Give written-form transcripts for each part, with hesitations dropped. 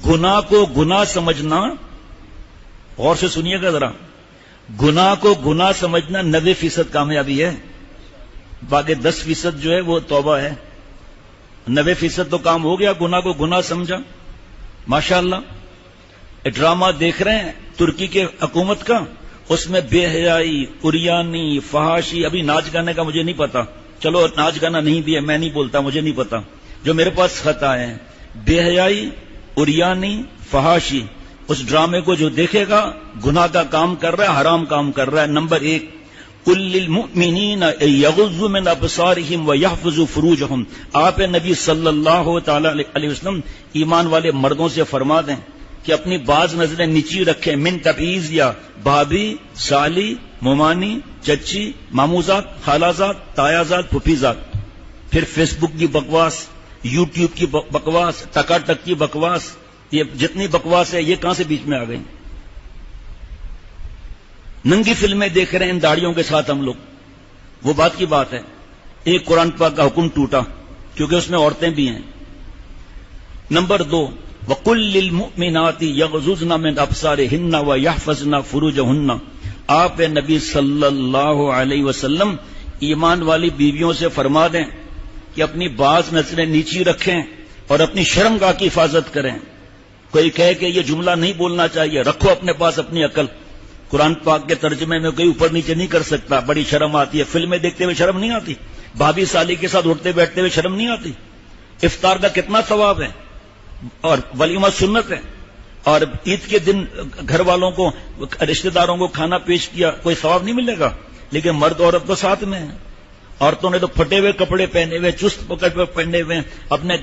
گناہ کو گناہ سمجھنا، غور سے سنیے گا ذرا، گناہ کو گناہ سمجھنا 90% کامیابی ہے، باقی 10% جو ہے وہ توبہ ہے۔ 90% تو کام ہو گیا، گناہ کو گناہ سمجھا۔ ماشاءاللہ ڈرامہ دیکھ رہے ہیں ترکی کے حکومت کا، اس میں بے حیائی، عریانی، فحاشی، ابھی ناچ گانے کا مجھے نہیں پتا، چلو ناچ گانا نہیں دیا، میں نہیں بولتا، مجھے نہیں پتا، جو میرے پاس خط آئے ہیں بے حیائی، عریانی، فحاشی، اس ڈرامے کو جو دیکھے گا گناہ کا کام کر رہا ہے، حرام کام کر رہا ہے۔ نمبر 1، قل للمؤمنین یغضوا من ابصارہم ویحفظوا فروجہم، آپ نبی صلی اللہ تعالی علیہ وسلم ایمان والے مردوں سے فرما دیں کہ اپنی بعض نظریں نیچی رکھیں، من تبعیض، یا بھابھی، سالی، ممانی، چچی، ماموزاد، خالازاد، تایازاد، پھپھیزاد۔ پھر فیس بک کی بکواس، یوٹیوب کی بکواس، ٹکا ٹک کی بکواس، یہ جتنی بکواس ہے یہ کہاں سے بیچ میں آ گئی؟ ننگی فلمیں دیکھ رہے ہیں ان داڑیوں کے ساتھ ہم لوگ، وہ بات کی بات ہے۔ ایک قرآن پاک کا حکم ٹوٹا کیونکہ اس میں عورتیں بھی ہیں۔ نمبر 2، وَقُلْ لِلْمُؤْمِنَاتِ يَغْضُضْنَ مِنْ أَبْصَارِهِنَّ وَيَحْفَظْنَ فُرُوجَهُنَّ، آپ نبی صلی اللہ علیہ وسلم ایمان والی بیویوں سے فرما دیں کہ اپنی بعض نظریں نیچی رکھیں اور اپنی شرمگاہ کی حفاظت کریں۔ کوئی کہے کہ یہ جملہ نہیں بولنا چاہیے، رکھو اپنے پاس اپنی عقل، قرآن پاک کے ترجمے میں کوئی اوپر نیچے نہیں کر سکتا، بڑی شرم آتی ہے۔ فلمیں دیکھتے ہوئے شرم نہیں آتی؟ بھابھی سالی کے ساتھ اٹھتے بیٹھتے ہوئے شرم نہیں آتی؟ افطار کا کتنا ثواب ہے، اور ولیمہ سنت ہے، اور عید کے دن گھر والوں کو، رشتہ داروں کو کھانا پیش کیا، کوئی ثواب نہیں ملے گا؟ لیکن مرد عورت تو ساتھ میں ہیں۔ عورتوں نے تو پھٹے ہوئے کپڑے پہنے ہوئے، چست پکڑ پہنے ہوئے، اپنے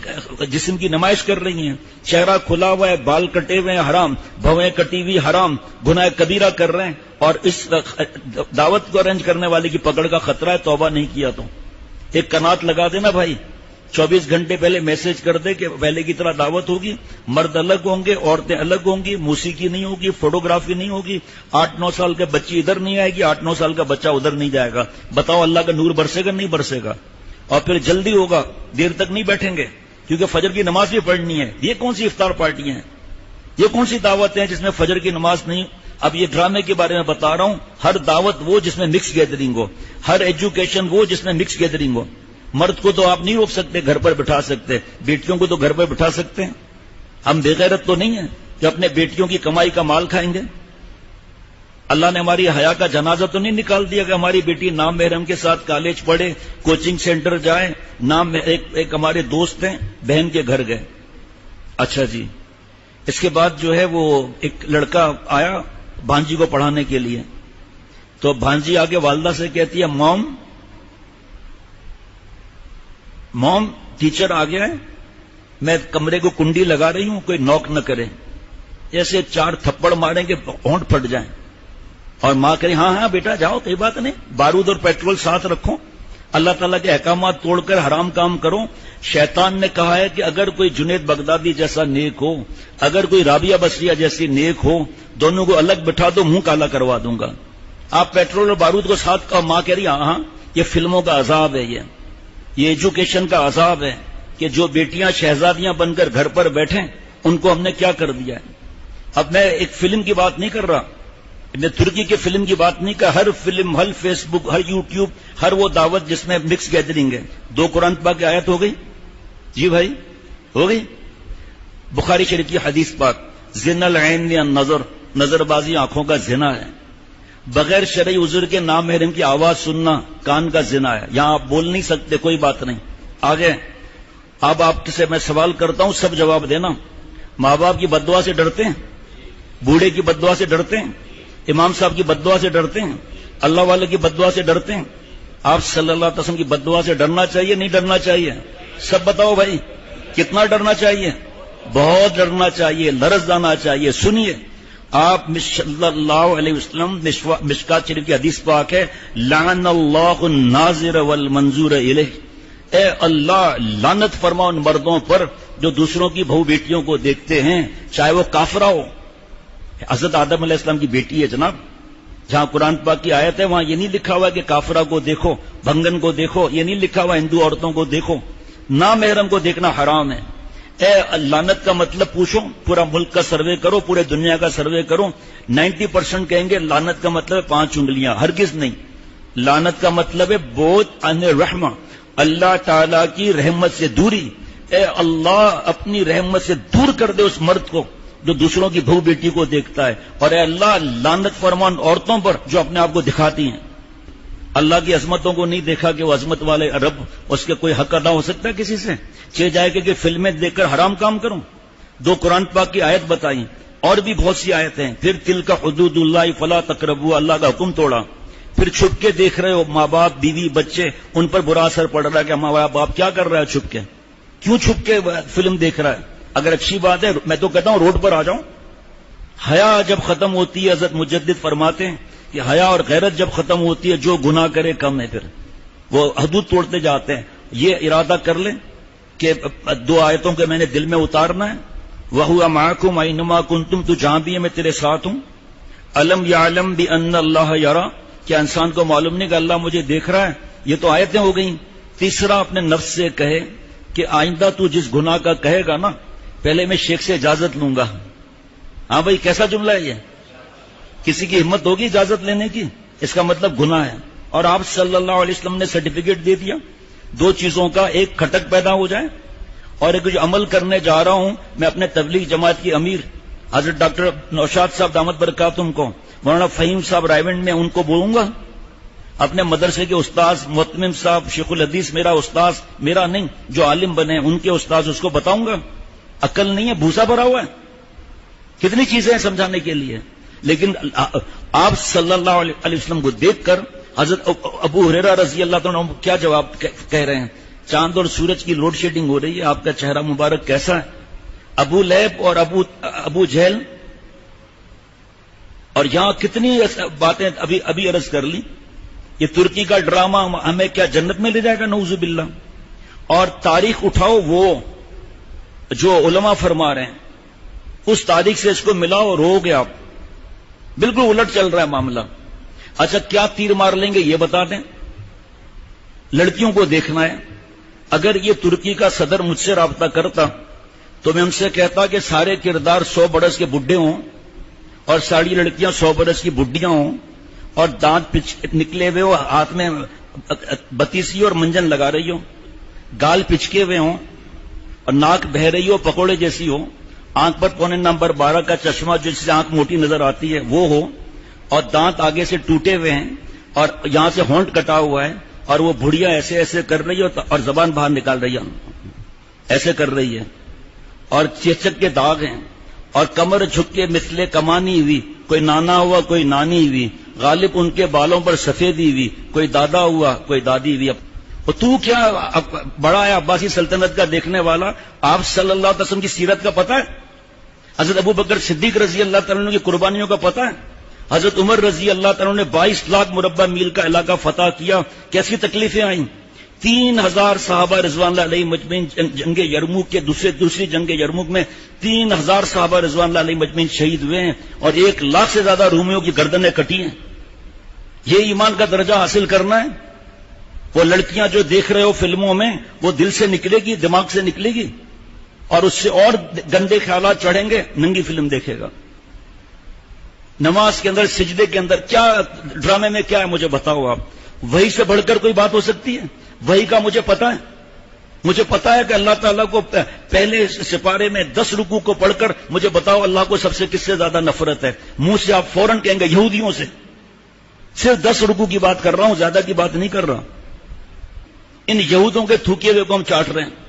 جسم کی نمائش کر رہی ہیں، چہرہ کھلا ہوا ہے، بال کٹے ہوئے ہیں حرام، بھویں کٹی ہوئی حرام، گناہ کبیرہ کر رہے ہیں، اور اس دعوت کو ارینج کرنے والے کی پکڑ کا خطرہ ہے، توبہ نہیں کیا تو ایک کنات لگا دینا بھائی، 24 گھنٹے پہلے میسج کر دے کہ پہلے کی طرح دعوت ہوگی، مرد الگ ہوں گے، عورتیں الگ ہوں گی، موسیقی نہیں ہوگی، فوٹوگرافی نہیں ہوگی، 8-9 سال کے بچی ادھر نہیں آئے گی، 8-9 سال کا بچہ ادھر نہیں جائے گا۔ بتاؤ اللہ کا نور برسے گا نہیں برسے گا؟ اور پھر جلدی ہوگا، دیر تک نہیں بیٹھیں گے کیونکہ فجر کی نماز بھی پڑھنی ہے۔ یہ کون سی افطار پارٹیاں ہیں؟ یہ کون سی دعوت ہیں جس میں فجر کی نماز نہیں؟ اب یہ ڈرامے کے بارے میں بتا رہا ہوں، ہر دعوت وہ جس میں مکس گیدرنگ ہو، ہر ایجوکیشن وہ جس میں مکس گیدرنگ ہو۔ مرد کو تو آپ نہیں روک سکتے، گھر پر بٹھا سکتے، بیٹیوں کو تو گھر پر بٹھا سکتے ہیں۔ ہم بے غیرت تو نہیں ہیں کہ اپنے بیٹیوں کی کمائی کا مال کھائیں گے؟ اللہ نے ہماری حیا کا جنازہ تو نہیں نکال دیا کہ ہماری بیٹی نام محرم کے ساتھ کالج پڑھے، کوچنگ سینٹر جائے، نام ایک ہمارے دوست ہیں بہن کے گھر گئے۔ اچھا جی، اس کے بعد جو ہے وہ ایک لڑکا آیا بھانجی کو پڑھانے کے لیے، تو بھانجی آگے والدہ سے کہتی ہے، موم ٹیچر آ گیا ہے، میں کمرے کو کنڈی لگا رہی ہوں، کوئی نوک نہ کرے۔ ایسے 4 تھپڑ ماریں گے ہونٹ پھٹ جائیں، اور ماں کہے ہاں ہاں بیٹا جاؤ، کوئی بات نہیں، بارود اور پیٹرول ساتھ رکھو، اللہ تعالیٰ کے احکامات توڑ کر حرام کام کرو۔ شیطان نے کہا ہے کہ اگر کوئی جنید بغدادی جیسا نیک ہو، اگر کوئی رابعہ بصریہ جیسی نیک ہو، دونوں کو الگ بٹھا دو، منہ کالا کروا دوں گا۔ آپ پیٹرول اور بارود کو ساتھ کہو، ماں کہہ رہی ہاں، یہ فلموں کا عذاب ہے، یہ ایجوکیشن کا عذاب ہے کہ جو بیٹیاں شہزادیاں بن کر گھر پر بیٹھیں، ان کو ہم نے کیا کر دیا ہے۔ اب میں ایک فلم کی بات نہیں کر رہا، میں ترکی کے فلم کی بات نہیں کر، ہر فلم، ہر فیس بک، ہر یوٹیوب، ہر وہ دعوت جس میں مکس گیدرنگ ہے۔ 2 قرآن پاک کی آیت ہو گئی؟ جی بھائی ہو گئی۔ بخاری شریف کی حدیث پاک، زنا العین النظر، نظر بازی آنکھوں کا زنا ہے۔ بغیر شرعی عذر کے نام محرم کی آواز سننا کان کا زنا ہے۔ یہاں آپ بول نہیں سکتے، کوئی بات نہیں، آگے۔ اب آپ سے میں سوال کرتا ہوں، سب جواب دینا۔ ماں باپ کی بد دعا سے ڈرتے ہیں؟ بوڑھے کی بد دعا سے ڈرتے ہیں؟ امام صاحب کی بد دعا سے ڈرتے ہیں؟ اللہ والے کی بد دعا سے ڈرتے ہیں؟ آپ صلی اللہ علیہ وسلم کی بد دعا سے ڈرنا چاہیے نہیں ڈرنا چاہیے؟ سب بتاؤ بھائی، کتنا ڈرنا چاہیے؟ بہت ڈرنا چاہیے، لرز جانا چاہیے۔ سنیے، آپ صلی اللہ علیہ وسلم، مشکات شریف کی حدیث پاک ہے، لعن اللہ الناظر والمنظور الیہ، اے اللہ لعنت فرما ان مردوں پر جو دوسروں کی بہو بیٹیوں کو دیکھتے ہیں، چاہے وہ کافرہ ہو۔ حضرت آدم علیہ السلام کی بیٹی ہے جناب، جہاں قرآن پاک کی آیت ہے وہاں یہ نہیں لکھا ہوا کہ کافرہ کو دیکھو، بھنگن کو دیکھو، یہ نہیں لکھا ہوا ہندو عورتوں کو دیکھو، نامحرم کو دیکھنا حرام ہے۔ اے لعنت کا مطلب پوچھو، پورا ملک کا سروے کرو، پورے دنیا کا سروے کرو، 90% کہیں گے لعنت کا مطلب ہے 5 انگلیاں. ہرگز نہیں. لعنت کا مطلب ہے بوجھ ان رحمہ، اللہ تعالی کی رحمت سے دوری. اے اللہ اپنی رحمت سے دور کر دے اس مرد کو جو دوسروں کی بہو بیٹی کو دیکھتا ہے، اور اے اللہ لعنت فرمان عورتوں پر جو اپنے آپ کو دکھاتی ہیں. اللہ کی عظمتوں کو نہیں دیکھا کہ وہ عظمت والے رب، اس کے کوئی حق ادا ہو سکتا ہے کسی سے؟ جائے کہ فلمیں دیکھ کر حرام کام کروں. 2 قرآن پاک کی آیت بتائیں، اور بھی بہت سی آیتیں. پھر تلک حدود اللہ فلا تقربوا، اللہ کا حکم توڑا. پھر چھپ کے دیکھ رہے ہو، ماں باپ بیوی بچے ان پر برا اثر پڑ رہا ہے کہ ماں باپ کیا کر رہا ہے چھپ کے، کیوں چھپ کے فلم دیکھ رہا ہے؟ اگر اچھی بات ہے میں تو کہتا ہوں روڈ پر آ جاؤں. حیا جب ختم ہوتی ہے، حضرت مجدد فرماتے ہیں کہ حیا اور غیرت جب ختم ہوتی ہے جو گناہ کرے کم ہے، پھر وہ حدود توڑتے جاتے ہیں. یہ ارادہ کر لیں کہ 2 آیتوں کے میں نے دل میں اتارنا ہے. وَهُوَ مَعَكُمْ أَيْنَمَا كُنْتُمْ، تو جہاں بھی ہے میں تیرے ساتھ ہوں. أَلَمْ يَعْلَمْ بِأَنَّ اللَّهَ يَرَى، کیا انسان کو معلوم نہیں کہ اللہ مجھے دیکھ رہا ہے؟ یہ تو آیتیں ہو گئیں. تیسرا اپنے نفس سے کہے کہ آئندہ تو جس گناہ کا کہے گا نا، پہلے میں شیخ سے اجازت لوں گا. ہاں بھائی کیسا جملہ ہے یہ؟ کسی کی ہمت ہوگی اجازت لینے کی؟ اس کا مطلب گناہ ہے. اور آپ صلی اللہ علیہ وسلم نے سرٹیفکیٹ دے دیا 2 چیزوں کا، ایک کھٹک پیدا ہو جائے، اور ایک جو عمل کرنے جا رہا ہوں میں اپنے تبلیغ جماعت کی امیر حضرت ڈاکٹر نوشاد صاحب دامت برکاتہم کو، مولانا فہیم صاحب رائیونڈ میں ان کو بولوں گا، اپنے مدرسے کے استاذ متمم صاحب شیخ الحدیث میرا استاذ، میرا نہیں جو عالم بنے ان کے استاذ، اس کو بتاؤں گا. عقل نہیں ہے، بھوسا بھرا ہوا ہے. کتنی چیزیں ہیں سمجھانے کے لیے. لیکن آپ صلی اللہ علیہ وسلم کو دیکھ کر حضرت ابو ہریرہ رضی اللہ تعالیٰ عنہ کیا جواب کہہ رہے ہیں؟ چاند اور سورج کی لوڈ شیڈنگ ہو رہی ہے، آپ کا چہرہ مبارک کیسا ہے؟ ابو لہب اور ابو جہل. اور یہاں کتنی باتیں ابھی عرض کر لی. یہ ترکی کا ڈرامہ ہمیں کیا جنت میں لے جائے گا؟ نعوذ باللہ. اور تاریخ اٹھاؤ وہ جو علماء فرما رہے ہیں، اس تاریخ سے اس کو ملاؤ، رو گے آپ. بالکل الٹ چل رہا ہے معاملہ. اچھا کیا تیر مار لیں گے یہ بتا دیں. لڑکیوں کو دیکھنا ہے. اگر یہ ترکی کا صدر مجھ سے رابطہ کرتا تو میں ان سے کہتا کہ سارے کردار 100 برس کے بڈھے ہوں، اور ساری لڑکیاں 100 برس کی بڈھیاں ہوں، اور دانت نکلے ہوئے ہو، ہاتھ میں بتیسی اور منجن لگا رہی ہو، گال پچکے ہوئے ہوں، اور ناک بہ رہی ہو پکوڑے جیسی ہو، آنکھ پر پونے نمبر 12 کا چشمہ جس سے آنکھ موٹی نظر آتی ہے وہ ہو، اور دانت آگے سے ٹوٹے ہوئے ہیں، اور یہاں سے ہونٹ کٹا ہوا ہے، اور وہ بڑھیا ایسے ایسے کر رہی ہے اور زبان باہر نکال رہی ہے، ایسے کر رہی ہے، اور چیچک کے داغ ہیں، اور کمر جھک کے مثلے کمانی ہوئی، کوئی نانا ہوا کوئی نانی ہوئی، غالب ان کے بالوں پر سفیدی ہوئی، کوئی دادا ہوا کوئی دادی ہوئی. اور تو کیا بڑا ہے عباسی سلطنت کا دیکھنے والا؟ آپ صلی اللہ علیہ وسلم کی سیرت کا پتہ ہے؟ حضرت ابو بکر صدیق رضی اللہ تعالیٰ عنہ کی قربانیوں کا پتہ ہے؟ حضرت عمر رضی اللہ تعالیٰ عنہ نے 22 لاکھ مربع میل کا علاقہ فتح کیا، کیسی تکلیفیں آئیں؟ 3000 صحابہ رضوان اللہ علیہ مجمعین جنگ یرموک کے دوسری جنگ یرموک میں 3000 صحابہ رضوان اللہ علیہ مجمعین شہید ہوئے ہیں، اور 1 لاکھ سے زیادہ رومیوں کی گردنیں کٹی ہیں. یہ ایمان کا درجہ حاصل کرنا ہے. وہ لڑکیاں جو دیکھ رہے ہو فلموں میں وہ دل سے نکلے گی، دماغ سے نکلے گی، اور اس سے اور گندے خیالات چڑھیں گے. ننگی فلم دیکھے گا. نماز کے اندر سجدے کے اندر کیا ڈرامے میں کیا ہے مجھے بتاؤ آپ. وہی سے بڑھ کر کوئی بات ہو سکتی ہے؟ وہی کا مجھے پتا ہے. مجھے پتا ہے کہ اللہ تعالیٰ کو پہلے سپارے میں 10 رکوع کو پڑھ کر مجھے بتاؤ اللہ کو سب سے کس سے زیادہ نفرت ہے. منہ سے آپ فوراً کہیں گے یہودیوں سے. صرف 10 رکوع کی بات کر رہا ہوں، زیادہ کی بات نہیں کر رہا. ان یہودوں کے تھوکے ہوئے کو ہم چاٹ رہے ہیں،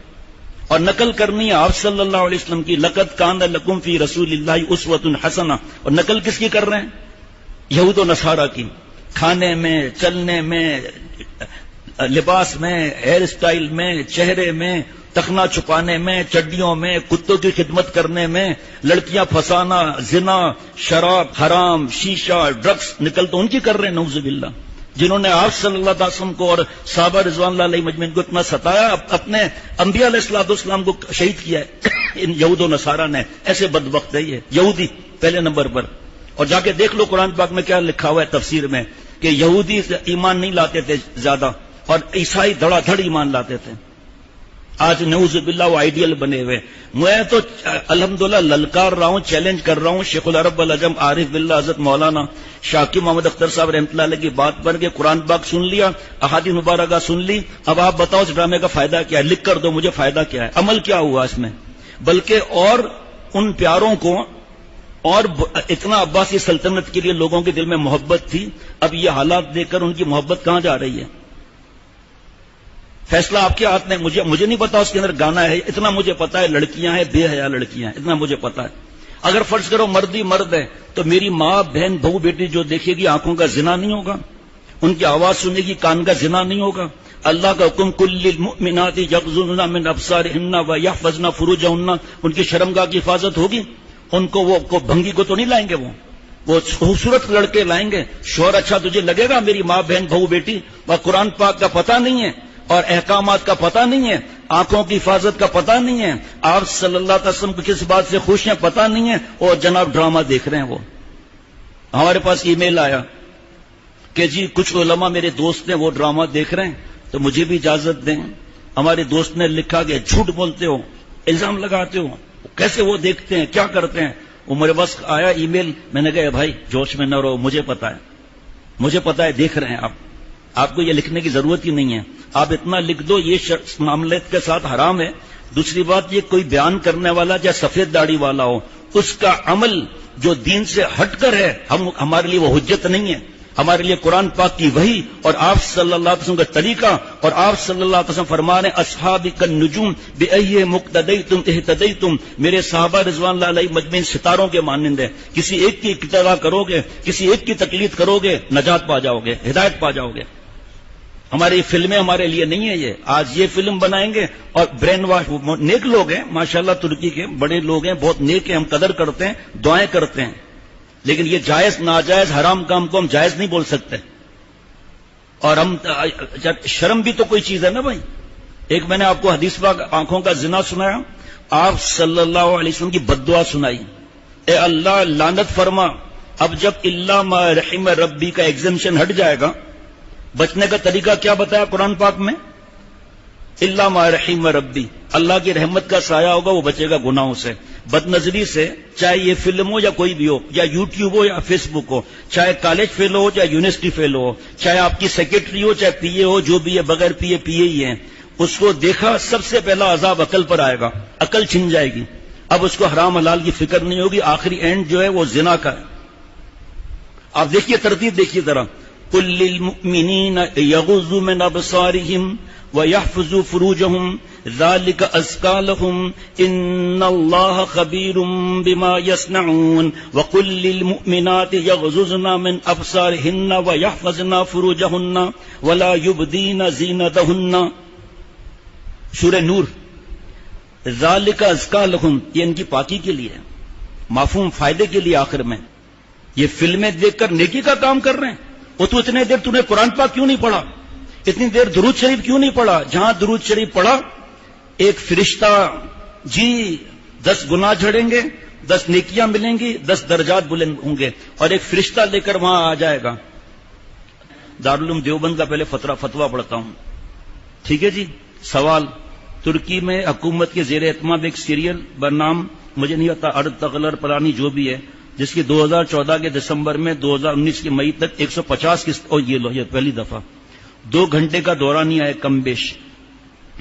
اور نقل کرنی ہے آپ صلی اللہ علیہ وسلم کی. لقد کان لکم فی رسول اللہ اسوۃ حسنہ. اور نقل کس کی کر رہے ہیں؟ یہود و نصارہ کی. کھانے میں، چلنے میں، لباس میں، ہیئر اسٹائل میں، چہرے میں، تخنا چھپانے میں، چڈیوں میں، کتوں کی خدمت کرنے میں، لڑکیاں پھنسانا، زنا، شراب، حرام، شیشہ، ڈرگس، نکل تو ان کی کر رہے ہیں نعوذ باللہ. جنہوں نے آپ صلی اللہ علیہ وسلم کو اور صحابہ رضوان اللہ علیہ مجمعین کو اتنا ستایا، اپنے انبیاء علیہ الصلوۃ والسلام کو شہید کیا ہے ان یہود و نصارہ نے. ایسے بدبخت ہے یہ یہودی پہلے نمبر پر. اور جا کے دیکھ لو قرآن پاک میں کیا لکھا ہوا ہے تفسیر میں کہ یہودی ایمان نہیں لاتے تھے زیادہ، اور عیسائی دھڑا دھڑ ایمان لاتے تھے. آج نعوذ باللہ وہ آئیڈیل بنے ہوئے. میں تو الحمدللہ للکار رہا ہوں, چیلنج کر رہا ہوں شیخ العرب العجم عارف باللہ حضرت مولانا شاکر محمد اختر صاحب رحمۃ اللہ علیہ کی بات پر کہ قرآن پاک سن لیا, احادیث مبارکہ سن لی, اب آپ بتاؤ اس ڈرامے کا فائدہ کیا ہے, لکھ کر دو مجھے فائدہ کیا ہے, عمل کیا ہوا اس میں. بلکہ اور ان پیاروں کو اور اتنا عباسی سلطنت کے لیے لوگوں کے دل میں محبت تھی, اب یہ حالات دیکھ کر ان کی محبت کہاں جا رہی ہے. فیصلہ آپ کے ہاتھ میں. مجھے نہیں پتا اس کے اندر گانا ہے, اتنا مجھے پتا ہے لڑکیاں ہیں, بے حیا لڑکیاں ہیں, اتنا مجھے پتا ہے. اگر فرض کرو مرد ہی مرد ہے تو میری ماں بہن بہو بیٹی جو دیکھے گی آنکھوں کا زنا نہیں ہوگا, ان کی آواز سنے گی کان کا زنا نہیں ہوگا. اللہ کا حکم کل للمؤمنات یغضضن من ابصارهن ويحفظن فروجهن, ان کی شرمگاہ کی حفاظت ہوگی. ان کو وہ بھنگی کو تو نہیں لائیں گے, وہ خوبصورت لڑکے لائیں گے. شوہر اچھا تجھے لگے گا, میری ماں بہن بہو بیٹی, وہ قرآن پاک کا پتہ نہیں ہے اور احکامات کا پتہ نہیں ہے, آنکھوں کی حفاظت کا پتہ نہیں ہے, آپ صلی اللہ علیہ وسلم کو کس بات سے خوش ہیں پتہ نہیں ہے, اور جناب ڈرامہ دیکھ رہے ہیں. وہ ہمارے پاس ای میل آیا کہ جی کچھ علماء میرے دوست ہیں وہ ڈرامہ دیکھ رہے ہیں تو مجھے بھی اجازت دیں. ہمارے دوست نے لکھا کہ جھوٹ بولتے ہو, الزام لگاتے ہو, کیسے وہ دیکھتے ہیں, کیا کرتے ہیں. وہ میرے پاس آیا ای میل, میں نے کہا بھائی جوش میں نہ رہو, مجھے پتا ہے دیکھ رہے ہیں آپ کو یہ لکھنے کی ضرورت ہی نہیں ہے, آپ اتنا لکھ دو یہ معاملے کے ساتھ حرام ہے. دوسری بات, یہ کوئی بیان کرنے والا چاہے سفید داڑھی والا ہو, اس کا عمل جو دین سے ہٹ کر ہے ہمارے لیے وہ حجت نہیں ہے. ہمارے لیے قرآن پاک کی وحی اور آپ صلی اللہ علیہ وسلم کا طریقہ, اور آپ صلی اللہ علیہ وسلم فرما رہے ہیں اصحابی کالنجوم بأی مقتدیتم اہتدیتم, میرے صحابہ رضوان اللہ علیہ مجمعین ستاروں کے مانند ہے. کسی ایک کی اقتداء کرو گے, کسی ایک کی تقلید کرو گے, نجات پا جاؤ گے, ہدایت پا جاؤ گے. ہماری فلمیں ہمارے لیے نہیں ہے. یہ آج یہ فلم بنائیں گے اور برین واش, نیک لوگ ہیں ماشاءاللہ, ترکی کے بڑے لوگ ہیں, بہت نیک ہیں, ہم قدر کرتے ہیں, دعائیں کرتے ہیں, لیکن یہ جائز ناجائز حرام کام کو ہم جائز نہیں بول سکتے. اور ہم شرم بھی تو کوئی چیز ہے نا بھائی. ایک میں نے آپ کو حدیث پاک آنکھوں کا زنا سنایا, آپ صلی اللہ علیہ وسلم کی بد دعا سنائی, اے اللہ لعنت فرما. اب جب اللہ ما رحم ربی کا ایگزمشن ہٹ جائے گا, بچنے کا طریقہ کیا بتایا قرآن پاک میں, اللہ ما رحم ربی, اللہ کی رحمت کا سایہ ہوگا, وہ بچے گا گناہوں سے, بد نظری سے, چاہے یہ فلم ہو یا کوئی بھی ہو, یا یوٹیوب ہو یا فیس بک ہو, چاہے کالج فیلو ہو چاہے یونیورسٹی فیلو ہو, چاہے آپ کی سیکرٹری ہو چاہے پی اے ہو, جو بھی ہے بغیر پی اے ہی ہے, اس کو دیکھا سب سے پہلا عذاب عقل پر آئے گا, عقل چھن جائے گی. اب اس کو حرام حلال کی فکر نہیں ہوگی, آخری اینڈ جو ہے وہ زنا کا ہے. آپ دیکھیے ترتیب دیکھیے ذرا, قل للمؤمنین یغضوا من ابصارہم وَيَحْفَظُوا فُرُوجَهُمْ ذَلِكَ أَزْكَىٰ لَهُمْ إِنَّ اللَّهَ خَبِيرٌ بِمَا يَصْنَعُونَ وَقُل لِّلْمُؤْمِنَاتِ يَغْضُضْنَ مِنْ أَبْصَارِهِنَّ وَيَحْفَظْنَ فُرُوجَهُنَّ وَلَا يُبْدِينَ زِينَتَهُنَّ. سورہ نور. ذَلِكَ أَزْكَىٰ لَهُمْ, یہ ان کی پاکی کے لیے, مفہوم فائدے کے لیے. آخر میں یہ فلمیں دیکھ کر نیکی کا کام کر رہے ہیں. وہ تو اتنے دیر تُو نے قرآن پاک کیوں نہیں پڑھا, اتنی دیر درود شریف کیوں نہیں پڑھا؟ جہاں درود شریف پڑھا ایک فرشتہ جی 10 گناہ جھڑیں گے, 10 نیکیاں ملیں گی, 10 درجات بلند ہوں گے, اور ایک فرشتہ لے کر وہاں آ جائے گا. دارالعلوم دیوبند کا پہلے فتویٰ پڑھتا ہوں. ٹھیک ہے جی. سوال, ترکی میں حکومت کے زیر اہتمام ایک سیریل برنام مجھے نہیں آتا, ارد تغلر پرانی جو بھی ہے, جس کی 2014 کے دسمبر میں 2019 کے مئی تک 150 قسط, اور یہ پہلی دفعہ 2 گھنٹے کا دورانیہ ہے کم بیش.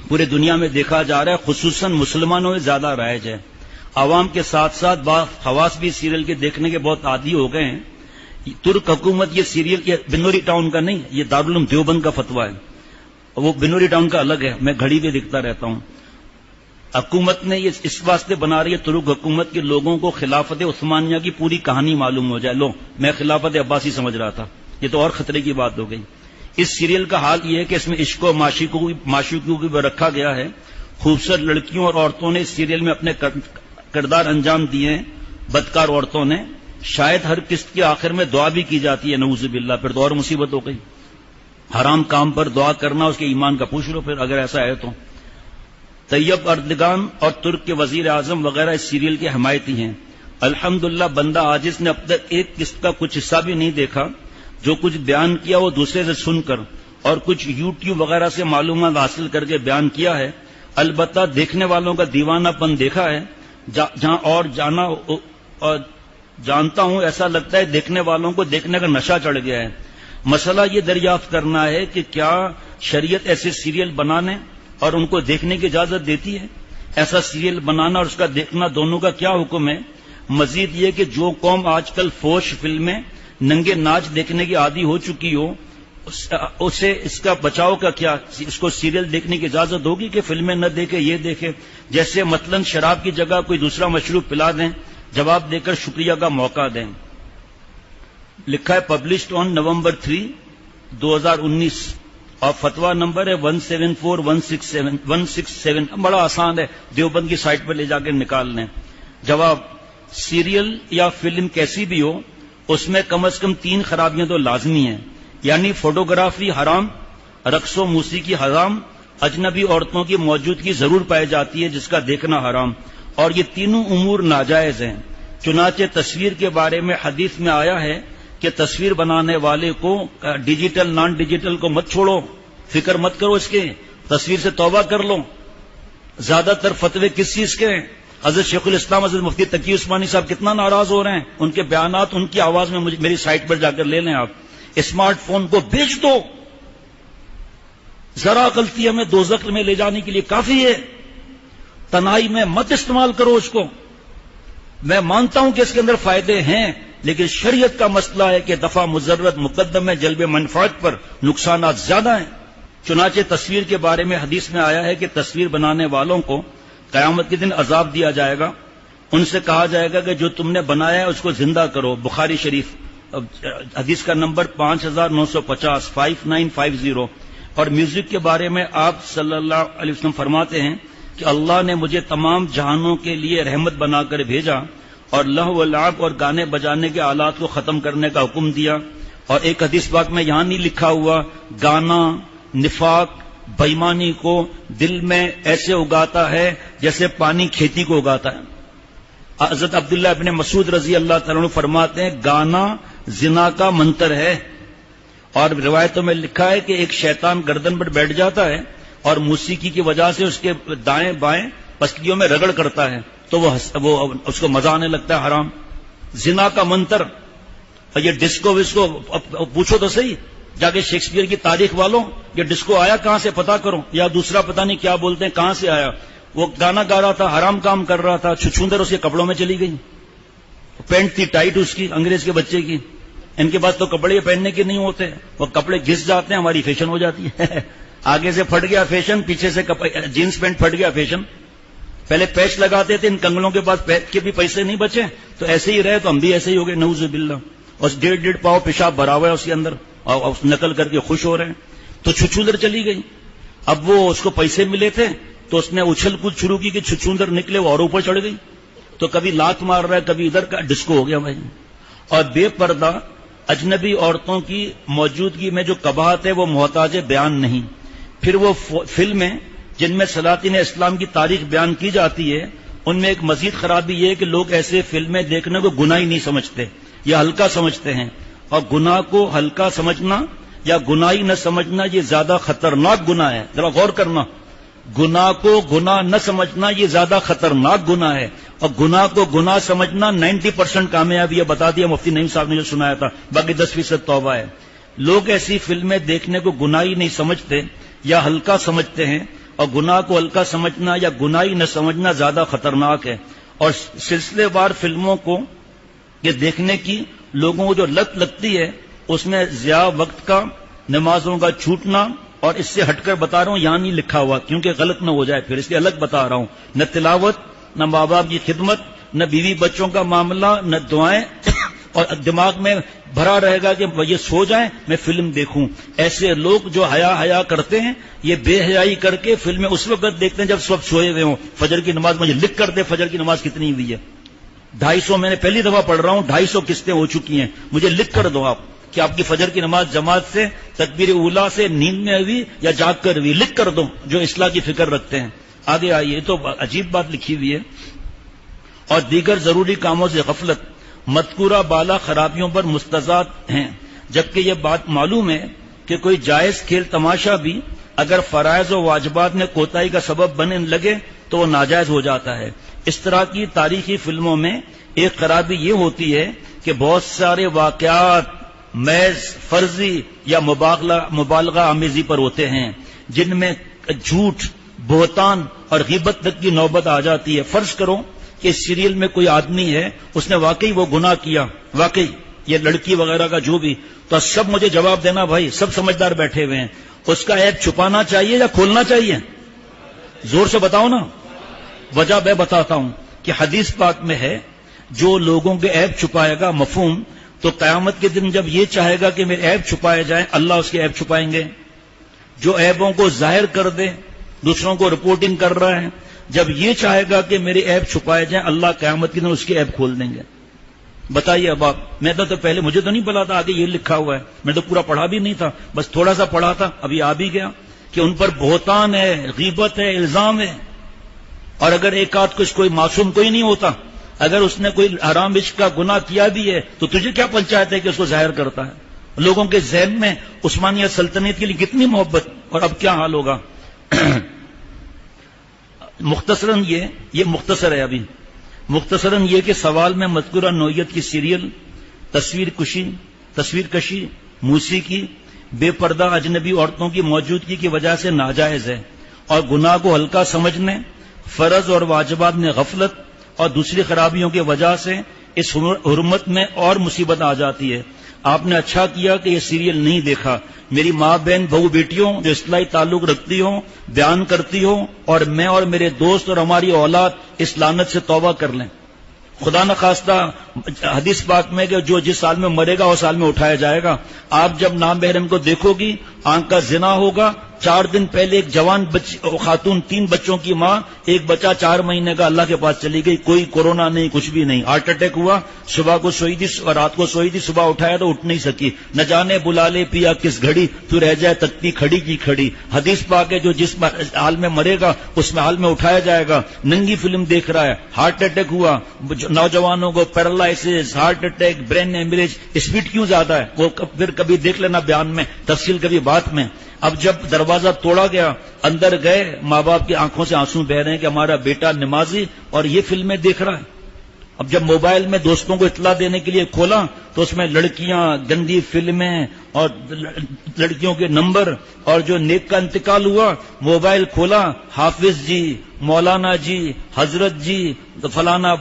پورے دنیا میں دیکھا جا رہا ہے, خصوصاً مسلمانوں میں زیادہ رائج ہے. عوام کے ساتھ ساتھ خواص بھی سیریل کے دیکھنے کے بہت عادی ہو گئے ہیں. ترک حکومت یہ سیریل, یہ بنوری ٹاؤن کا نہیں, یہ دارالعلوم دیوبند کا فتویٰ ہے, وہ بنوری ٹاؤن کا الگ ہے, میں گھڑی پہ دیکھتا رہتا ہوں. حکومت نے یہ اس واسطے بنا رہی ہے, ترک حکومت کے لوگوں کو خلافت عثمانیہ کی پوری کہانی معلوم ہو جائے. لو, میں خلافت عباسی سمجھ رہا تھا, یہ تو اور خطرے کی بات ہو گئی. اس سیریل کا حال یہ ہے کہ اس میں عشق و معشوقیوں کو بھی رکھا گیا ہے. خوبصورت لڑکیوں اور عورتوں نے اس سیریل میں اپنے کردار انجام دیے ہیں, بدکار عورتوں نے. شاید ہر قسط کے آخر میں دعا بھی کی جاتی ہے, نعوذ باللہ, پھر تو اور مصیبت ہو گئی. حرام کام پر دعا کرنا, اس کے ایمان کا پوچھ لو پھر اگر ایسا ہے تو. طیب اردگان اور ترک کے وزیر اعظم وغیرہ اس سیریل کے حمایتی ہیں. الحمدللہ بندہ عاجز نے اب تک ایک قسط کا کچھ حصہ بھی نہیں دیکھا. جو کچھ بیان کیا وہ دوسرے سے سن کر اور کچھ یوٹیوب وغیرہ سے معلومات حاصل کر کے بیان کیا ہے, البتہ دیکھنے والوں کا دیوانہ پن دیکھا ہے، جہاں اور جانتا ہوں ایسا لگتا ہے دیکھنے والوں کو دیکھنے کا نشہ چڑھ گیا ہے۔ مسئلہ یہ دریافت کرنا ہے کہ کیا شریعت ایسے سیریل بنانے اور ان کو دیکھنے کی اجازت دیتی ہے؟ ایسا سیریل بنانا اور اس کا دیکھنا دونوں کا کیا حکم ہے؟ مزید یہ کہ جو قوم آج کل فوش فلمیں، ننگے ناچ دیکھنے کی عادی ہو چکی ہو، اسے اس کا بچاؤ کا کیا؟ اس کو سیریل دیکھنے کی اجازت ہوگی کہ فلمیں نہ دیکھے، یہ دیکھے؟ جیسے مثلا شراب کی جگہ کوئی دوسرا مشروب پلا دیں، جواب دے کر شکریہ کا موقع دیں۔ لکھا ہے پبلشڈ آن نومبر 3، 2019 اور فتویٰ نمبر ہے 174167 بڑا آسان ہے، دیوبند کی سائٹ پر لے جا کے نکال لیں۔ جواب، سیریل یا فلم کیسی بھی ہو، اس میں کم از کم 3 خرابیاں تو لازمی ہیں، یعنی فوٹوگرافی حرام، رقص و موسیقی حرام، اجنبی عورتوں کی موجودگی ضرور پائی جاتی ہے جس کا دیکھنا حرام، اور یہ تینوں امور ناجائز ہیں۔ چنانچہ تصویر کے بارے میں حدیث میں آیا ہے کہ تصویر بنانے والے کو ڈیجیٹل نان ڈیجیٹل کو مت چھوڑو، فکر مت کرو اس کے، تصویر سے توبہ کر لو۔ زیادہ تر فتوے کس چیز کے ہیں؟ حضرت شیخ الاسلام حضرت مفتی تقی عثمانی صاحب کتنا ناراض ہو رہے ہیں، ان کے بیانات ان کی آواز میں میری سائٹ پر جا کر لے لیں آپ۔ اسمارٹ فون کو بیچ دو، ذرا غلطی ہمیں دوزخ میں لے جانے کے لیے کافی ہے، تنہائی میں مت استعمال کرو اس کو۔ میں مانتا ہوں کہ اس کے اندر فائدے ہیں، لیکن شریعت کا مسئلہ ہے کہ دفع مضرت مقدم ہے جلب منفعت پر، نقصانات زیادہ ہیں۔ چنانچہ تصویر کے بارے میں حدیث میں آیا ہے کہ تصویر بنانے والوں کو قیامت کے دن عذاب دیا جائے گا، ان سے کہا جائے گا کہ جو تم نے بنایا ہے اس کو زندہ کرو۔ بخاری شریف حدیث کا نمبر 5950 5950۔ اور میوزک کے بارے میں آپ صلی اللہ علیہ وسلم فرماتے ہیں کہ اللہ نے مجھے تمام جہانوں کے لیے رحمت بنا کر بھیجا اور لہو و لعب اور گانے بجانے کے آلات کو ختم کرنے کا حکم دیا۔ اور ایک حدیث پاک میں یہاں نہیں لکھا ہوا گانا نفاق بےایمانی کو دل میں ایسے اگاتا ہے جیسے پانی کھیتی کو اگاتا ہے۔ حضرت عبداللہ ابن مسعود رضی اللہ تعالیٰ عنہ فرماتے ہیں گانا زنا کا منتر ہے، اور روایتوں میں لکھا ہے کہ ایک شیطان گردن پر بیٹھ جاتا ہے اور موسیقی کی وجہ سے اس کے دائیں بائیں پسلیوں میں رگڑ کرتا ہے تو وہ اس کو مزہ آنے لگتا ہے، حرام، زنا کا منتر۔ اور یہ ڈسکو وسکو پوچھو تو صحیح، جا کے شیکسپیئر کی تاریخ والوں یہ ڈسکو آیا کہاں سے پتا کرو، یا دوسرا پتہ نہیں کیا بولتے ہیں کہاں سے آیا۔ وہ گانا گا رہا تھا، حرام کام کر رہا تھا، چھچھوندر اس کے کپڑوں میں چلی گئی، پینٹ تھی ٹائٹ اس کی، انگریز کے بچے کی۔ ان کے پاس تو کپڑے پہننے کے نہیں ہوتے، وہ کپڑے گھس جاتے ہیں، ہماری فیشن ہو جاتی ہے۔ آگے سے پھٹ گیا فیشن، پیچھے سے جینس پینٹ پھٹ گیا فیشن۔ پہلے پیچ لگاتے تھے، ان کنگلوں کے پاس پیچ کے بھی پیسے نہیں بچے، تو ایسے ہی رہے تو ہم بھی ایسے ہی ہو گئے، نعوذ باللہ۔ اور 1.5 پاؤ پیشاب بھرا ہوا ہے اس کے اندر، اور نقل کر کے خوش ہو رہے ہیں۔ تو چھچھوندر چلی گئی۔ اب وہ اس کو پیسے ملے تھے تو اس نے اچھل کود شروع کی کہ چھچھوندر نکلے، وہ اور اوپر چڑھ گئی، تو کبھی لات مار رہا ہے کبھی ادھر کا، ڈسکو ہو گیا بھائی۔ اور بے پردہ اجنبی عورتوں کی موجودگی میں جو قباحت ہے وہ محتاج بیان نہیں۔ پھر وہ فلمیں جن میں سلاطین اسلام کی تاریخ بیان کی جاتی ہے، ان میں ایک مزید خرابی یہ ہے کہ لوگ ایسے فلمیں دیکھنے کو گناہ ہی نہیں سمجھتے یا ہلکا سمجھتے ہیں، اور گناہ کو ہلکا سمجھنا یا گناہی نہ سمجھنا یہ زیادہ خطرناک گناہ ہے۔ ذرا غور کرنا، گناہ کو گناہ نہ سمجھنا یہ زیادہ خطرناک گناہ ہے، اور گناہ کو گناہ سمجھنا 90% کامیابی ہے، بتا دیا مفتی نعیم صاحب نے جو سنایا تھا، باقی 10% توبہ ہے۔ لوگ ایسی فلمیں دیکھنے کو گناہی نہیں سمجھتے یا ہلکا سمجھتے ہیں، اور گناہ کو ہلکا سمجھنا یا گناہی نہ سمجھنا زیادہ خطرناک ہے۔ اور سلسلے وار فلموں کو یہ دیکھنے کی لوگوں کو جو لت لگتی ہے، اس میں ضیاع وقت کا، نمازوں کا چھوٹنا، اور اس سے ہٹ کر بتا رہا ہوں یہاں نہیں لکھا ہوا کیونکہ غلط نہ ہو جائے، پھر اس لیے الگ بتا رہا ہوں، نہ تلاوت، نہ ماں باپ کی خدمت، نہ بیوی بچوں کا معاملہ، نہ دعائیں، اور دماغ میں بھرا رہے گا کہ یہ سو جائیں میں فلم دیکھوں۔ ایسے لوگ جو حیا کرتے ہیں یہ بے حیائی کر کے فلمیں اس وقت دیکھتے ہیں جب سب سوئے ہوئے ہوں۔ فجر کی نماز مجھے لکھ کر دے فجر کی نماز کتنی ہوئی ہے، 250 میں نے پہلی دفعہ پڑھ رہا ہوں، 250 قسطیں ہو چکی ہیں، مجھے لکھ کر دو آپ کہ آپ کی فجر کی نماز جماعت سے تکبیر اولیٰ سے نیند میں ہوئی یا جاگ کر ہوئی، لکھ کر دو جو اصلاح کی فکر رکھتے ہیں۔ آگے آئیے، تو عجیب بات لکھی ہوئی ہے۔ اور دیگر ضروری کاموں سے غفلت مذکورہ بالا خرابیوں پر مستضاد ہیں، جبکہ یہ بات معلوم ہے کہ کوئی جائز کھیل تماشا بھی اگر فرائض و واجبات میں کوتاہی کا سبب بننے لگے تو وہ ناجائز ہو جاتا ہے۔ اس طرح کی تاریخی فلموں میں ایک خرابی یہ ہوتی ہے کہ بہت سارے واقعات محض فرضی یا مبالغہ آمیزی پر ہوتے ہیں، جن میں جھوٹ، بہتان اور غیبت تک کی نوبت آ جاتی ہے۔ فرض کرو کہ اس سیریل میں کوئی آدمی ہے، اس نے واقعی وہ گناہ کیا، واقعی یہ لڑکی وغیرہ کا جو بھی، تو سب مجھے جواب دینا بھائی، سب سمجھدار بیٹھے ہوئے ہیں، اس کا عیب چھپانا چاہیے یا کھولنا چاہیے؟ زور سے بتاؤ نا۔ وجہ میں بتاتا ہوں کہ حدیث پاک میں ہے جو لوگوں کے عیب چھپائے گا، مفہوم، تو قیامت کے دن جب یہ چاہے گا کہ میرے عیب چھپائے جائیں، اللہ اس کے عیب چھپائیں گے۔ جو عیبوں کو ظاہر کر دے، دوسروں کو رپورٹنگ کر رہا ہے، جب یہ چاہے گا کہ میرے عیب چھپائے جائیں، اللہ قیامت کے دن اس کے عیب کھول دیں گے۔ بتائیے اب آپ، میں تو پہلے مجھے تو نہیں پتا تھا آگے یہ لکھا ہوا ہے، میں تو پورا پڑھا بھی نہیں تھا، بس تھوڑا سا پڑھا تھا، ابھی آ بھی گیا کہ ان پر بہتان ہے، غیبت ہے، الزام ہے۔ اور اگر ایک آدھ کچھ کوئی معصوم کوئی نہیں ہوتا، اگر اس نے کوئی حرام عشق کا گناہ کیا بھی ہے تو تجھے کیا پنچایت ہے کہ اس کو ظاہر کرتا ہے؟ لوگوں کے ذہن میں عثمانیہ سلطنت کے لیے کتنی محبت، اور اب کیا حال ہوگا۔ مختصراً یہ مختصر ہے، ابھی مختصراً یہ کہ سوال میں مذکورہ نوعیت کی سیریل تصویر کشی، موسیقی، بے پردہ اجنبی عورتوں کی موجودگی کی وجہ سے ناجائز ہے، اور گناہ کو ہلکا سمجھنے، فرض اور واجبات میں غفلت اور دوسری خرابیوں کی وجہ سے اس حرمت میں اور مصیبت آ جاتی ہے۔ آپ نے اچھا کیا کہ یہ سیریل نہیں دیکھا۔ میری ماں بہن بہو بیٹیوں جو اصلاحی تعلق رکھتی ہوں، بیان کرتی ہوں، اور میں اور میرے دوست اور ہماری اولاد اس لعنت سے توبہ کر لیں۔ خدا نخواستہ حدیث پاک میں کہ جو جس سال میں مرے گا اس سال میں اٹھایا جائے گا۔ آپ جب نام محرم کو دیکھو گی، آنکھ کا زنا ہوگا۔ 4 دن پہلے ایک جوان خاتون، 3 بچوں کی ماں، ایک بچہ 4 مہینے کا اللہ کے پاس چلی گئی، کوئی کورونا نہیں، کچھ بھی نہیں، ہارٹ اٹیک ہوا، صبح کو سوئی تھی اور رات کو سوئی تھی، صبح اٹھایا تو اٹھ نہیں سکی، نہ جانے بلا لے پیا کس گھڑی، تو رہ جائے تکتی کھڑی کی کھڑی۔ حدیث پاک ہے جو جس حال میں مرے گا اس میں حال میں اٹھایا جائے گا۔ ننگی فلم دیکھ رہا ہے، ہارٹ اٹیک ہوا، نوجوانوں کو پیرالائسس، ہارٹ اٹیک، برین ایمریج، اسپیڈ کیوں زیادہ ہے وہ پھر کبھی دیکھ لینا بیان میں، تفصیل کبھی بات میں۔ اب جب دروازہ توڑا گیا، اندر گئے، ماں باپ کی آنکھوں سے آنسو بہ رہے ہیں کہ ہمارا بیٹا نمازی اور یہ فلمیں دیکھ رہا ہے۔ اب جب موبائل میں دوستوں کو اطلاع دینے کے لیے کھولا تو اس میں لڑکیاں، گندی فلمیں اور لڑکیوں کے نمبر، اور جو نیک کا انتقال ہوا، موبائل کھولا، حافظ جی، مولانا جی، حضرت جی، فلانا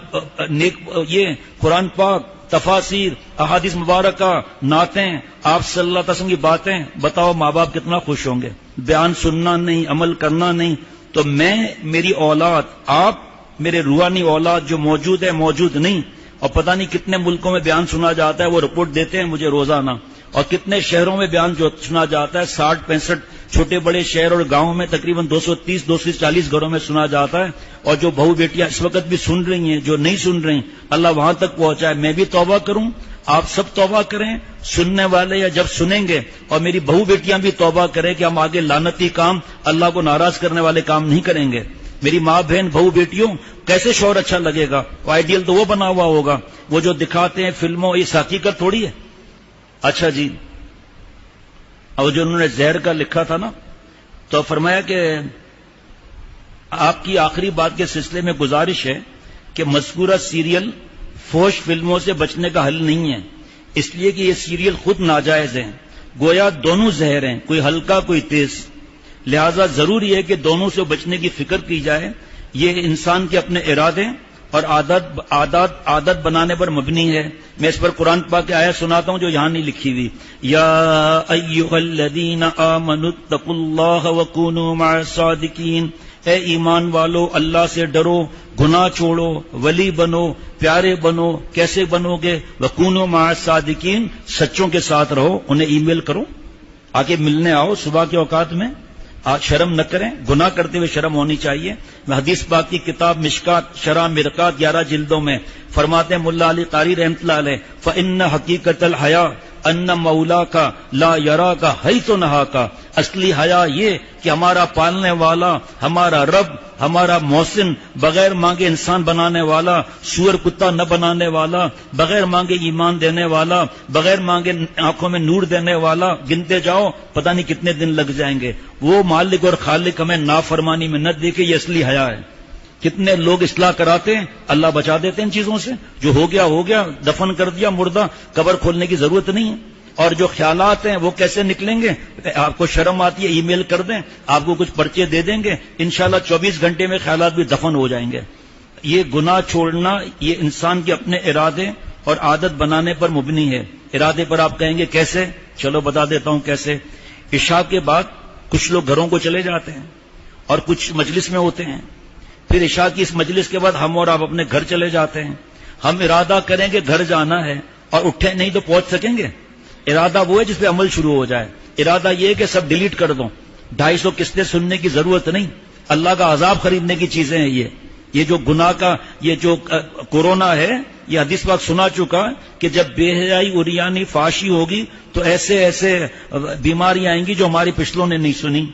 نیک، یہ قرآن پاک، تفاسیر، احادیث مبارکہ، نعتیں، آپ صلی اللہ علیہ وسلم کی باتیں، بتاؤ ماں باپ کتنا خوش ہوں گے۔ بیان سننا نہیں، عمل کرنا نہیں، تو میں، میری اولاد، آپ، میرے روحانی اولاد جو موجود ہے موجود نہیں، اور پتہ نہیں کتنے ملکوں میں بیان سنا جاتا ہے، وہ رپورٹ دیتے ہیں مجھے روزانہ، اور کتنے شہروں میں بیان جو سنا جاتا ہے، 60-65 چھوٹے بڑے شہر اور گاؤں میں تقریباً 230-240 گھروں میں سنا جاتا ہے۔ اور جو بہو بیٹیاں اس وقت بھی سن رہی ہیں، جو نہیں سن رہی، اللہ وہاں تک پہنچائے۔ میں بھی توبہ کروں، آپ سب توبہ کریں، سننے والے یا جب سنیں گے، اور میری بہو بیٹیاں بھی توبہ کریں کہ ہم آگے لعنتی کام، اللہ کو ناراض کرنے والے کام نہیں کریں گے۔ میری ماں بہن بہو بیٹیوں، کیسے شوہر اچھا لگے گا؟ آئیڈیل تو وہ بنا ہوا ہوگا، وہ جو دکھاتے ہیں فلموں، اس حقیقت تھوڑی ہے۔ اچھا جی، اور جو انہوں نے زہر کا لکھا تھا نا، تو فرمایا کہ آپ کی آخری بات کے سلسلے میں گزارش ہے کہ مذکورہ سیریل فحش فلموں سے بچنے کا حل نہیں ہے، اس لیے کہ یہ سیریل خود ناجائز ہیں، گویا دونوں زہر ہیں، کوئی ہلکا کوئی تیز، لہذا ضروری ہے کہ دونوں سے بچنے کی فکر کی جائے۔ یہ انسان کے اپنے ارادے اور عادت بنانے پر مبنی ہے۔ میں اس پر قرآن پاک کی آیت سناتا ہوں جو یہاں نہیں لکھی ہوئی۔ یا ایھا الذین آمنوا اتقوا اللہ وکونوا مع الصادقین، اے ایمان والو اللہ سے ڈرو، گناہ چھوڑو، ولی بنو، پیارے بنو۔ کیسے بنو گے؟ وکونوا مع الصادقین، سچوں کے ساتھ رہو، انہیں ای میل کرو، آگے ملنے آؤ صبح کے اوقات میں، شرم نہ کریں، گناہ کرتے ہوئے شرم ہونی چاہیے۔ میں حدیث پاک کی کتاب مشکات شرح مرقات 11 جلدوں میں فرماتے ہیں ملا علی قاری رحمۃ اللہ علیہ، فإن حقیقت الحیا ان مولا کا لا یرا کا حیث نہا کا. اصلی حیا یہ کہ ہمارا پالنے والا، ہمارا رب، ہمارا محسن، بغیر مانگے انسان بنانے والا، سور کتا نہ بنانے والا، بغیر مانگے ایمان دینے والا، بغیر مانگے آنکھوں میں نور دینے والا، گنتے جاؤ پتہ نہیں کتنے دن لگ جائیں گے. وہ مالک اور خالق ہمیں نافرمانی میں نہ دیکھے، یہ اصلی حیا ہے. کتنے لوگ اصلاح کراتے ہیں، اللہ بچا دیتے ہیں ان چیزوں سے. جو ہو گیا دفن کر دیا مردہ، قبر کھولنے کی ضرورت نہیں ہے. اور جو خیالات ہیں وہ کیسے نکلیں گے؟ آپ کو شرم آتی ہے ای میل کر دیں، آپ کو کچھ پرچے دے دیں گے، انشاءاللہ 24 گھنٹے میں خیالات بھی دفن ہو جائیں گے. یہ گناہ چھوڑنا یہ انسان کے اپنے ارادے اور عادت بنانے پر مبنی ہے. ارادے پر آپ کہیں گے کیسے؟ چلو بتا دیتا ہوں کیسے. عشاء کے بعد کچھ لوگ گھروں کو چلے جاتے ہیں اور کچھ مجلس میں ہوتے ہیں. پھر عشاء کی اس مجلس کے بعد ہم اور آپ اپنے گھر چلے جاتے ہیں. ہم ارادہ کریں گے گھر جانا ہے اور اٹھے نہیں تو پہنچ سکیں گے. ارادہ وہ ہے جس پہ عمل شروع ہو جائے. ارادہ یہ ہے کہ سب ڈیلیٹ کر دو، 250 قسطیں سننے کی ضرورت نہیں. اللہ کا عذاب خریدنے کی چیزیں ہیں یہ جو گناہ کا یہ جو کورونا ہے، یہ حدیث پاک سنا چکا کہ جب بے حیائی عریانی فحاشی ہوگی تو ایسے ایسے بیماریاں آئیں گی جو ہماری پچھلوں نے نہیں سنی.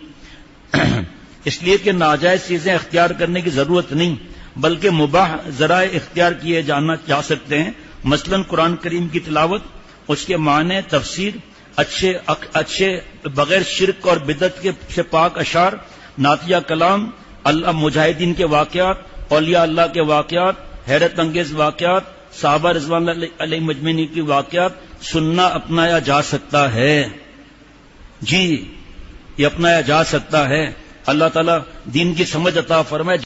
اس لیے کہ ناجائز چیزیں اختیار کرنے کی ضرورت نہیں، بلکہ مباح ذرائع اختیار کیے جا سکتے ہیں. مثلا قرآن کریم کی تلاوت، اس کے معنی، تفسیر، اچھے بغیر شرک اور بدعت کے سے پاک اشعار، نعتیہ کلام، اللہ مجاہدین کے واقعات، اولیاء اللہ کے واقعات، حیرت انگیز واقعات، صحابہ رضوان اللہ علیہ مجمعین کی واقعات سننا اپنایا جا سکتا ہے. جی یہ اپنایا جا سکتا ہے. اللہ تعالیٰ دین کی سمجھ عطا فرمائے.